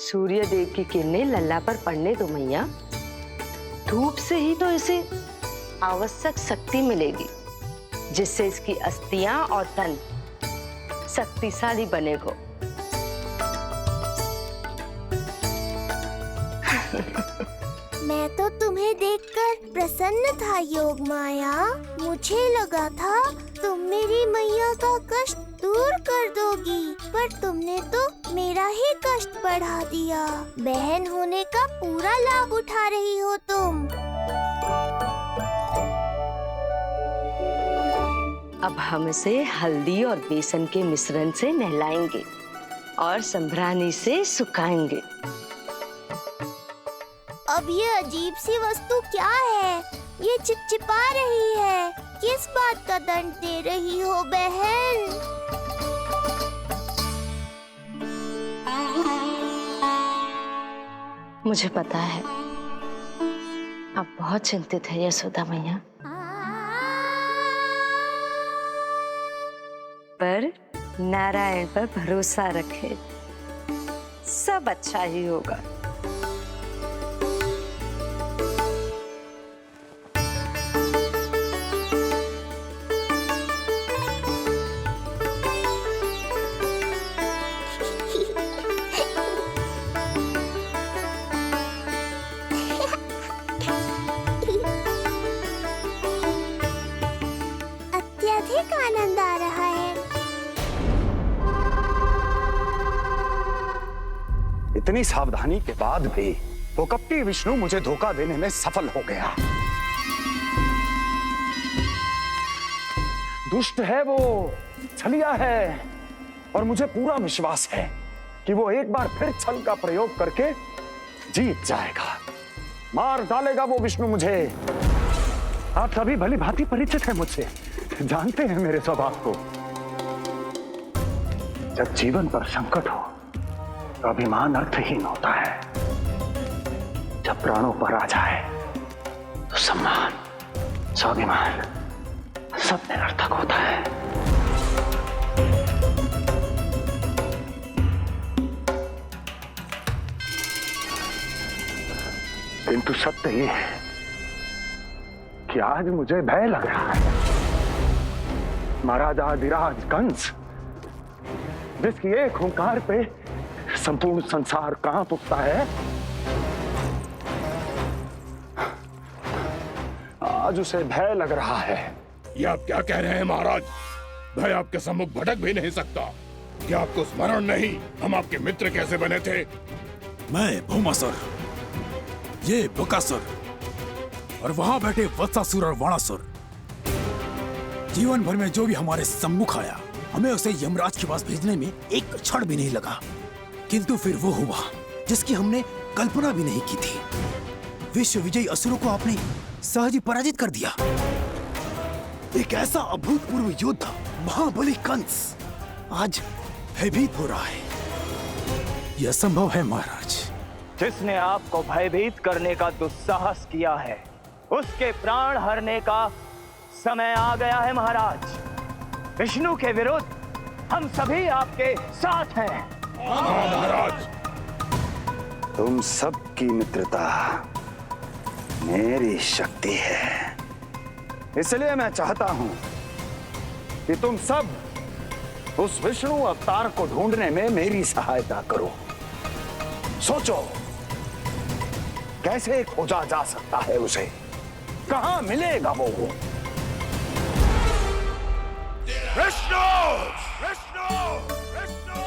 सूर्य देव की किरणें लल्ला पर पड़ने दो मैया। धूप से ही तो इसे आवश्यक शक्ति मिलेगी, जिससे इसकी अस्थियां और तन शक्तिशाली बनेगा। मैं तो तुम्हें देखकर प्रसन्न था योग माया। मुझे लगा था तुम मेरी मैया का कष्ट दूर कर दोगी, पर तुमने तो मेरा ही कष्ट बढ़ा दिया। बहन होने का पूरा लाभ उठा रही हो तुम। अब हम इसे हल्दी और बेसन के मिश्रण से नहलाएंगे और संभरानी से सुखाएंगे। अब ये अजीब सी वस्तु क्या है? ये चिपचिपा रही है। किस बात का दंड दे रही हो बहन? मुझे पता है आप बहुत चिंतित है यशोदा मैया, पर नारायण पर भरोसा रखे, सब अच्छा ही होगा। अत्यधिक आनंद आ रहा है। इतनी सावधानी के बाद भी वो कपटी विष्णु मुझे धोखा देने में सफल हो गया। दुष्ट है वो, छलिया है, और मुझे पूरा विश्वास है कि वो एक बार फिर छल का प्रयोग करके जीत जाएगा। मार डालेगा वो विष्णु मुझे। आप सभी भली भांति परिचित हैं मुझसे, जानते हैं मेरे स्वभाव को। जब जीवन पर संकट हो तो अभिमान अर्थहीन होता है, जब प्राणों पर आ जाए तो सम्मान, स्वाभिमान सब निरर्थक होता है। किंतु सत्य ये है कि आज मुझे भय लग रहा है। महाराजाधिराज कंस, जिसकी एक हुंकार पे संपूर्ण संसार कांप उठता है, आज उसे भय लग रहा है। ये आप क्या कह रहे हैं महाराज? भय आपके सम्मुख भटक भी नहीं सकता। क्या आपको स्मरण नहीं हम आपके मित्र कैसे बने थे? मैं भौमासुर, ये बकासुर, और वहां बैठे वत्सासुर और वाणासुर। जीवन भर में जो भी हमारे सम्मुख आया, हमें उसे यमराज के पास भेजने में एक क्षण भी नहीं लगा। किंतु फिर वो हुआ जिसकी हमने कल्पना भी नहीं की थी। विश्व विजयी असुरों को आपने सहज ही पराजित कर दिया। एक ऐसा अभूतपूर्व योद्धा महाबली कंस आज भयभीत हो रहा है। यह संभव है महाराज। जिसने आपको भयभीत करने का दुस्साहस किया है, उसके प्राण हरने का समय आ गया है महाराज। विष्णु के विरुद्ध हम सभी आपके साथ हैं। महाराज, तुम सबकी मित्रता मेरी शक्ति है, इसलिए मैं चाहता हूं कि तुम सब उस विष्णु अवतार को ढूंढने में मेरी सहायता करो। सोचो कैसे खोजा जा सकता है उसे, कहां मिलेगा वो? विष्णु! विष्णु! विष्णु!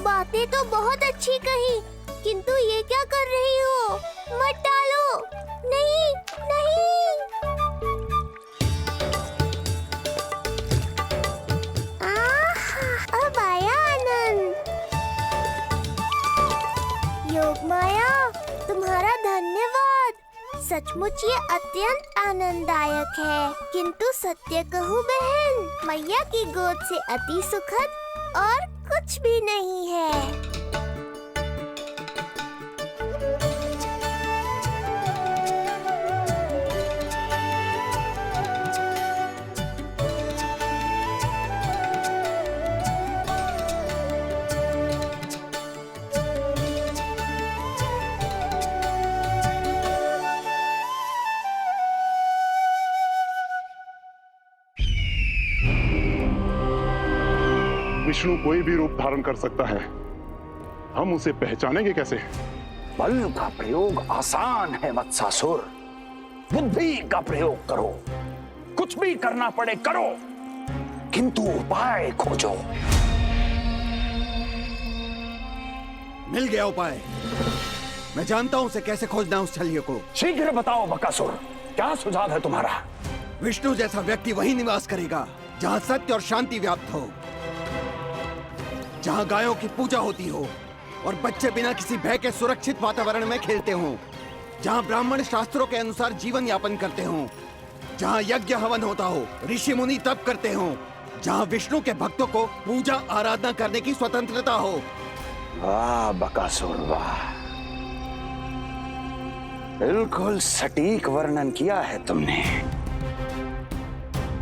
बातें तो बहुत अच्छी कही, किंतु ये क्या कर रही हो? मत डालो। नहीं, नहीं। अब आया आनंद। योग माया, तुम्हारा धन्यवाद। सचमुच ये अत्यंत आनंददायक है। किंतु सत्य कहूँ बहन, मैया की गोद से अति सुखद और कुछ भी नहीं है। विष्णु कोई भी रूप धारण कर सकता है, हम उसे पहचानेंगे कैसे? बल का प्रयोग आसान है वत्सासुर, बुद्धि का प्रयोग करो। कुछ भी करना पड़े करो, किंतु उपाय खोजो। मिल गया उपाय। मैं जानता हूं उसे कैसे खोजना उस छलिए को। शीघ्र बताओ बकासुर, क्या सुझाव है तुम्हारा? विष्णु जैसा व्यक्ति वहीं निवास करेगा जहां सत्य और शांति व्याप्त हो, जहां गायों की पूजा होती हो और बच्चे बिना किसी भय के सुरक्षित वातावरण में खेलते हों, जहां ब्राह्मण शास्त्रों के अनुसार जीवन यापन करते हों, जहां यज्ञ हवन होता हो, ऋषि मुनि तप करते हों, जहां विष्णु के भक्तों को पूजा आराधना करने की स्वतंत्रता हो। वाह बकासुर वाह, बिल्कुल सटीक वर्णन किया है तुमने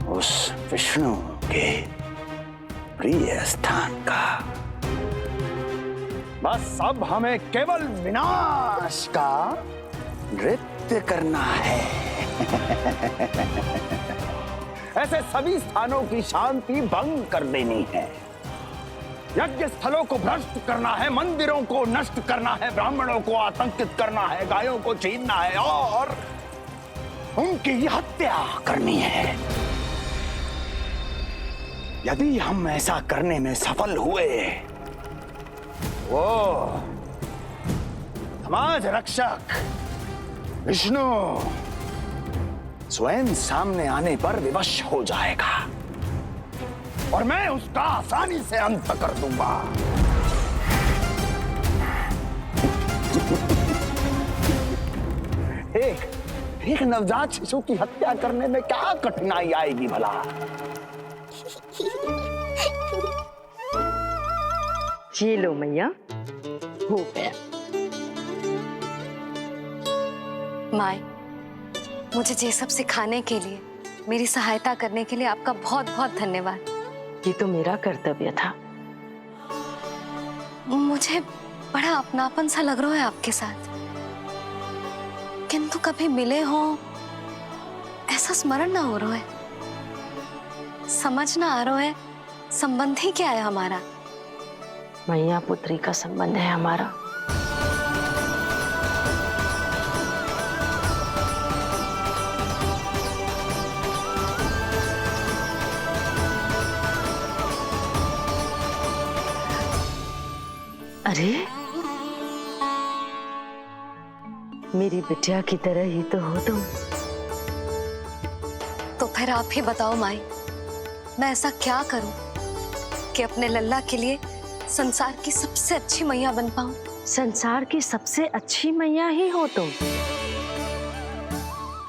उस विष्णु के प्रिय स्थान का। बस अब हमें केवल विनाश का नृत्य करना है। ऐसे सभी स्थानों की शांति भंग कर देनी है, यज्ञ स्थलों को भ्रष्ट करना है, मंदिरों को नष्ट करना है, ब्राह्मणों को आतंकित करना है, गायों को छीनना है और उनकी हत्या करनी है। यदि हम ऐसा करने में सफल हुए, वो समाज रक्षक विष्णु स्वयं सामने आने पर विवश हो जाएगा और मैं उसका आसानी से अंत कर दूंगा। एक नवजात शिशु की हत्या करने में क्या कठिनाई आएगी भला? ये लो मैया, हो गया। माय, मुझे ये सब सिखाने के लिए, मेरी सहायता करने के लिए आपका बहुत बहुत धन्यवाद। ये तो मेरा कर्तव्य था। मुझे बड़ा अपनापन सा लग रहा है आपके साथ, किंतु कभी मिले हो ऐसा स्मरण ना हो रहा है, समझ ना आ रहा है संबंध ही क्या है हमारा। मैया पुत्री का संबंध है हमारा। अरे मेरी बिटिया की तरह ही तो हो तुम। तो फिर आप ही बताओ माई, मैं ऐसा क्या करूं कि अपने लल्ला के लिए संसार की सबसे अच्छी मैया बन पाऊं? संसार की सबसे अच्छी मैया ही हो तुम।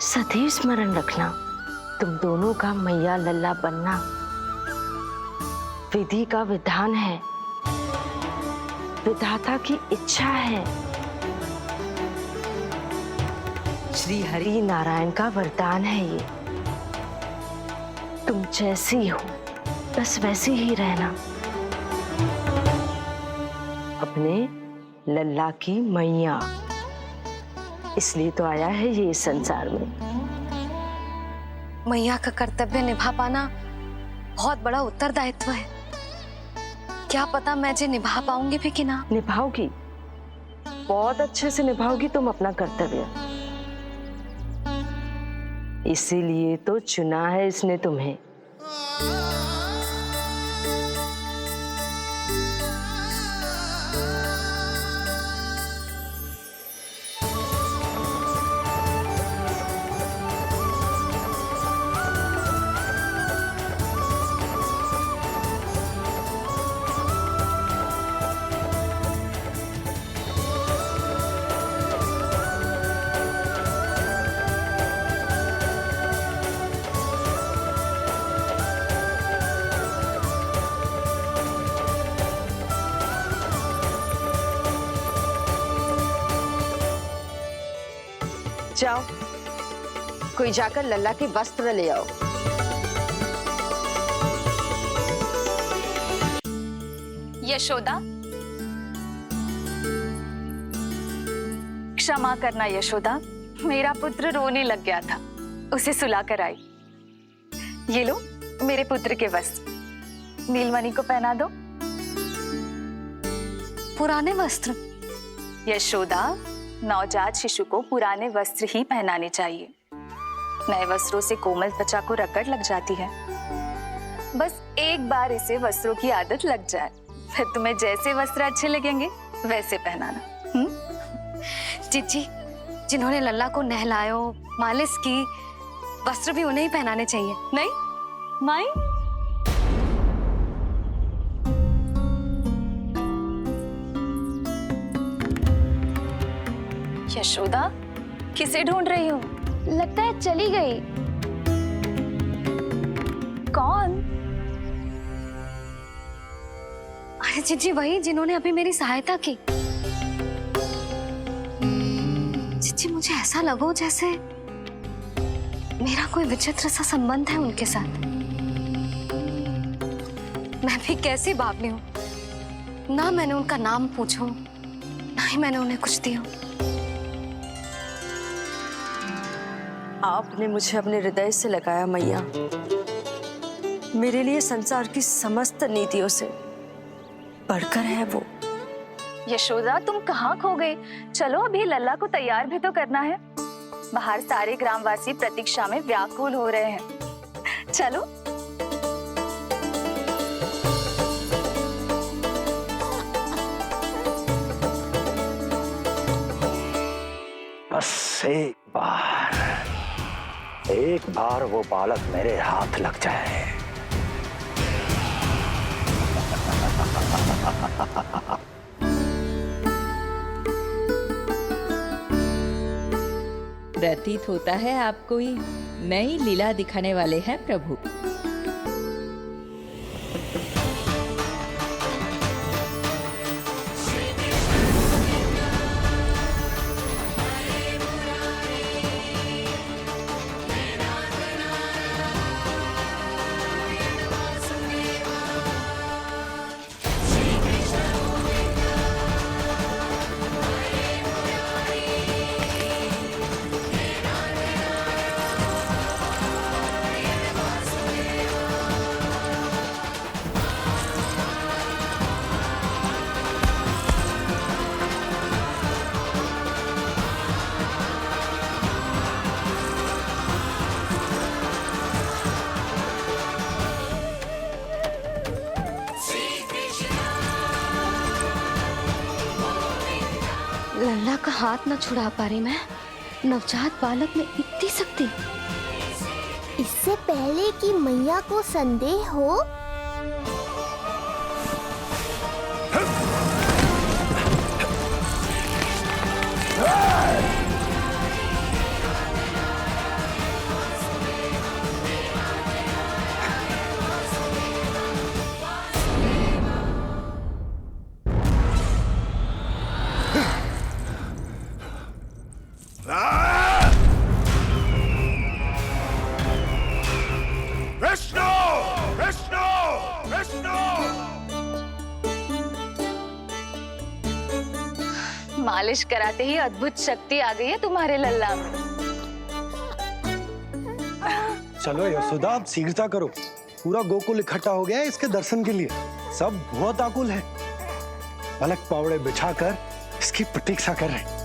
सदैव स्मरण रखना, तुम दोनों का मैया लल्ला बनना विधि का विधान है, विधाता की इच्छा है, श्री हरि नारायण का वरदान है ये। तुम जैसी हो बस वैसी ही रहना, अपने लल्ला की मैया। इसलिए तो आया है ये इस संसार में। मैया का कर्तव्य निभा पाना बहुत बड़ा उत्तरदायित्व है। क्या पता मैं जे निभा पाऊंगी भी कि ना। निभाओगी, बहुत अच्छे से निभाओगी तुम अपना कर्तव्य। इसीलिए तो चुना है इसने तुम्हें। जाओ, कोई जाकर लल्ला के वस्त्र ले आओ। यशोदा, क्षमा करना यशोदा, मेरा पुत्र रोने लग गया था, उसे सुला कर आई। ये लो मेरे पुत्र के वस्त्र, नीलमणि को पहना दो। पुराने वस्त्र? यशोदा, नवजात शिशु को पुराने वस्त्र ही पहनाने चाहिए। नए वस्त्रों से कोमल त्वचा को रगड़ लग जाती है। बस एक बार इसे वस्त्रों की आदत लग जाए, फिर तुम्हें जैसे वस्त्र अच्छे लगेंगे वैसे पहनाना। जीजी, जिन्होंने लल्ला को नहलायो, मालिश की, वस्त्र भी उन्हें ही पहनाने चाहिए, नहीं माई? यशोदा, किसे ढूंढ रही हो? लगता है चली गई। कौन? अरे जीजी, वही जिन्होंने अभी मेरी सहायता की। जीजी, मुझे ऐसा लगो जैसे मेरा कोई विचित्र सा संबंध है उनके साथ। मैं भी कैसी बावली हूँ, ना मैंने उनका नाम पूछो, ना ही मैंने उन्हें कुछ दिया। आपने मुझे अपने हृदय से लगाया मैया। मेरे लिए संसार की समस्त नीतियों से बढ़कर है वो। यशोदा, तुम कहाँ खो गई? चलो अभी लल्ला को तैयार भी तो करना है। बाहर सारे ग्रामवासी प्रतीक्षा में व्याकुल हो रहे हैं। चलो। बस एक बार वो बालक मेरे हाथ लग जाए। प्रतीत होता है आप कोई नई लीला दिखाने वाले हैं प्रभु। लल्ला का हाथ न छुड़ा पा रही मैं। नवजात बालक में इतनी शक्ति। इससे पहले कि मैया को संदेह हो, मालिश कराते ही अद्भुत शक्ति आ गई है तुम्हारे लल्ला में। चलो यशोदा, आप शीघ्रता करो। पूरा गोकुल इकट्ठा हो गया है इसके दर्शन के लिए। सब बहुत आकुल है। पलक पावड़े बिछाकर इसकी प्रतीक्षा कर रहे हैं।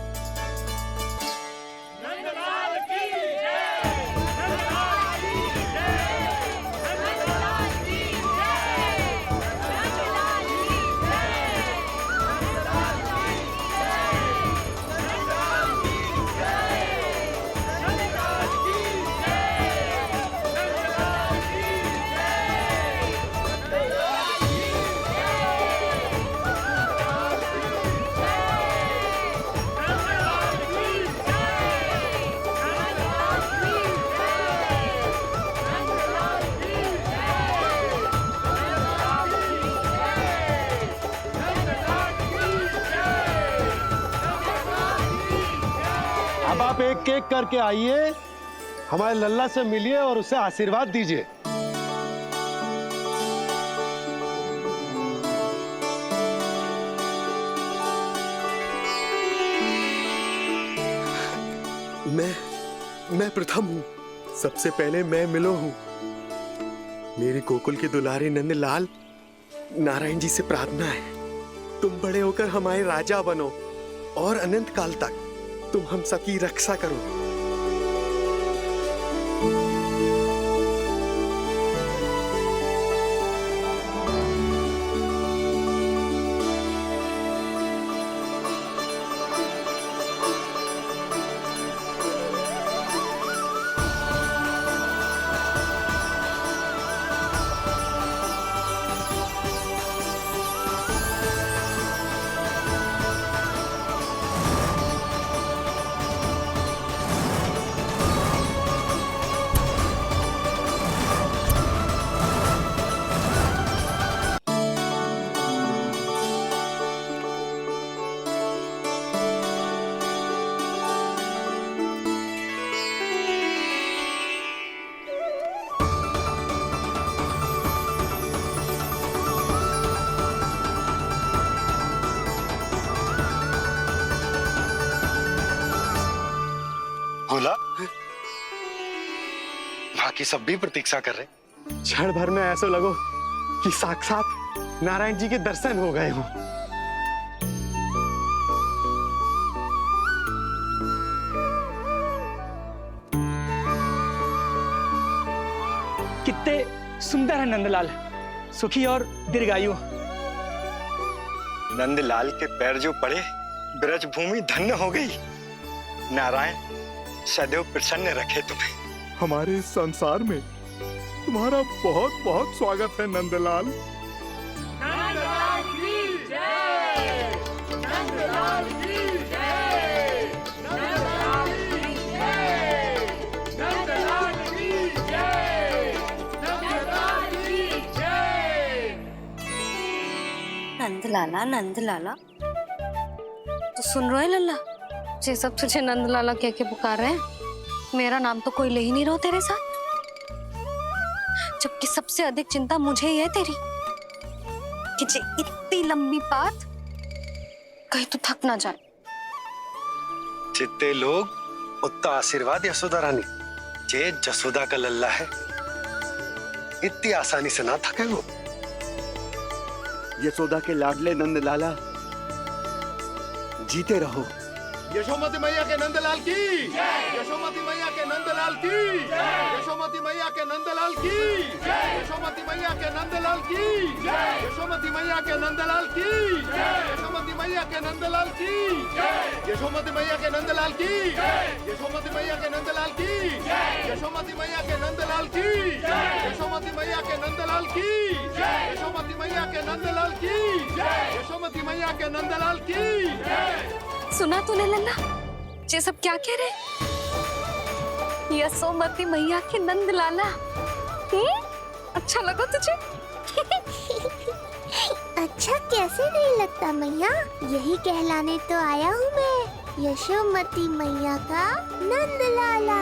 अब आप एक एक करके आइए, हमारे लल्ला से मिलिए और उसे आशीर्वाद दीजिए। मैं प्रथम हूँ। सबसे पहले मैं मिलो हूँ। मेरी गोकुल के दुलारे नंद लाल, नारायण जी से प्रार्थना है तुम बड़े होकर हमारे राजा बनो और अनंत काल तक तुम हम सबकी रक्षा करो। भोला, बाकी सब भी प्रतीक्षा कर रहे। क्षण भर में ऐसा लगो कि साक्षात नारायण जी के दर्शन हो गए हो। कितने सुंदर है नंदलाल, सुखी और दीर्घायु। नंदलाल के पैर जो पड़े, ब्रज भूमि धन्य हो गई। नारायण सदैव प्रसन्न रखे तुम्हें। हमारे इस संसार में तुम्हारा बहुत बहुत स्वागत है नंदलाल। नंदलाल की जय, नंदलाल की जय, नंदलाल की जय, नंदलाल की जय, नंदलाल की जय। नंदलाला नंदलाला, तो सुन रहे लल्ला, ये सब तुझे नंदलाला कह के पुकार रहे हैं। मेरा नाम तो कोई ले ही नहीं रहा तेरे साथ, जबकि सबसे अधिक चिंता मुझे ही है तेरी कि जे इतनी लंबी बात कहीं तो थक ना जाए। जितने लोग उतना आशीर्वाद यशोदा रानी, जे जसोदा का लल्ला है, इतनी आसानी से ना थके वो। यशोदा के लाडले नंदलाला, जीते रहो। यशोमती मैया के नंदलाल की जय, यशोमती मैया के नंदलाल की जय, यशोमती मैया के नंदलाल की जय, यशोमती मैया के नंदलाल की जय, यशोमती मैया के नंदलाल की जय, यशोमती मैया के नंदलाल की जय, यशोमती मैया के नंदलाल की जय, यशोमती मैया के नंदलाल की जय, यशोमती मैया के नंदलाल की जय, यशोमती मैया के नंदलाल की जय, यशोमती मैया के नंदलाल की जय, यशोमती मैया के नंदलाल की जय। सुना तूने लल्ला, ये सब क्या कह रहे? यशोमती मैया के नंदलाला, अच्छा लगा तुझे? अच्छा कैसे नहीं लगता मैया, यही कहलाने तो आया हूँ मैं, यशोमती मैया का नंदलाला।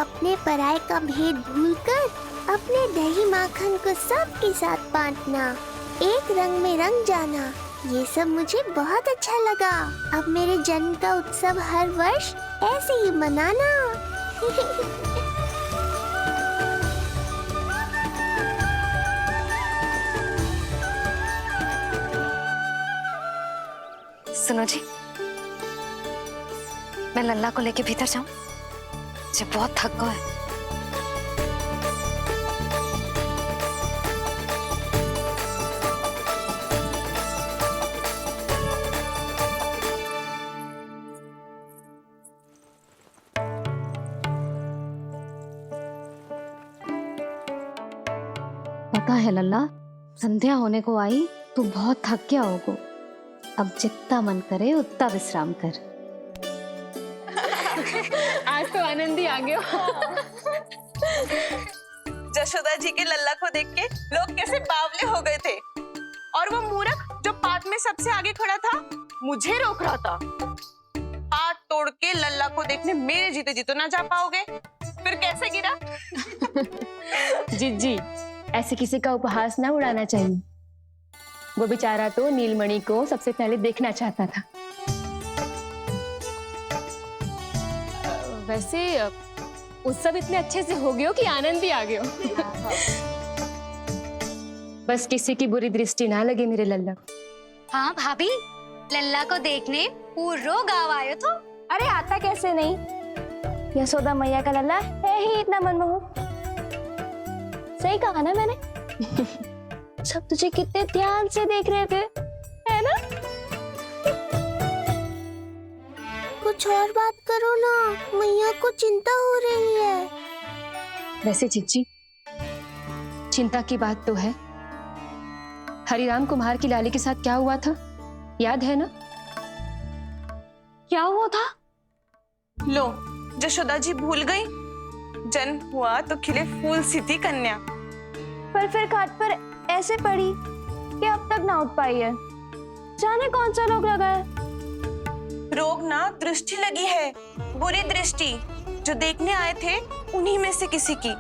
अपने पराये का भेद भूलकर अपने दही माखन को सबके साथ बांटना, एक रंग में रंग जाना, ये सब मुझे बहुत अच्छा लगा। अब मेरे जन्म का उत्सव हर वर्ष ऐसे ही मनाना। सुनो जी, मैं लल्ला को लेके भीतर जाऊं? मुझे बहुत थक गया है। पता है लल्ला, संध्या होने को आई तो बहुत थक गया होगा। अब जितना मन करे उतना विश्राम कर। आज तो आनंद ही आ गया। जशोदा जी के लल्ला को देख के लोग कैसे बावले हो गए थे, और वो मूर्ख जो पात में सबसे आगे खड़ा था मुझे रोक रहा था। हाथ तोड़ के लल्ला को देखने मेरे जीते जी तो ना जा पाओगे, फिर कैसे गिरा? जिज्जी, ऐसे किसी का उपहास ना उड़ाना चाहिए। वो बेचारा तो नीलमणि को सबसे पहले देखना चाहता था। वैसे उत्सव इतने अच्छे से हो गयो कि आनंद ही आ गयो। बस किसी की बुरी दृष्टि ना लगे मेरे लल्ला। हाँ भाभी, लल्ला को देखने पूरो गांव आयो तो। अरे आता कैसे नहीं, यशोदा मैया का लल्ला है ही इतना मनमोहक। सही कहा ना मैंने? सब तुझे कितने ध्यान से देख रहे थे, है ना? कुछ और बात करो ना, मैया को चिंता हो रही है। वैसे जिज्जी, चिंता की बात तो है। हरिराम कुम्हार की लाली के साथ क्या हुआ था, याद है ना? क्या हुआ था? लो, जशोदा जी भूल गई। जन्म हुआ तो खिले फूल सी थी कन्या, पर फिर खाट पर ऐसे पड़ी कि अब तक ना उठ पाई है। जाने कौन सा रोग लगा है। रोग ना दृष्टि लगी है, बुरी दृष्टि, जो देखने आए थे उन्हीं में से किसी की।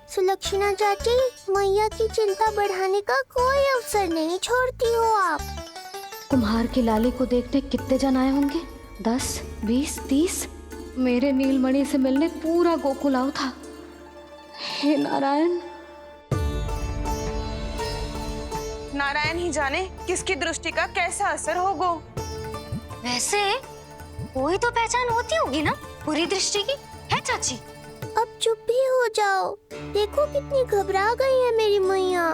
सुलक्षणा चाची, मैया की चिंता बढ़ाने का कोई अवसर नहीं छोड़ती हो आप। कुम्हार की लाली को देखने कितने जन आए होंगे? 10, 20, 30। मेरे नीलमणि से मिलने पूरा गोकुल आओ था। हे नारायण। नारायण ही जाने किसकी दृष्टि का कैसा असर होगा। वैसे कोई तो पहचान होती होगी ना बुरी दृष्टि की, है चाची? अब चुप भी हो जाओ, देखो कितनी घबरा गई है मेरी मैया।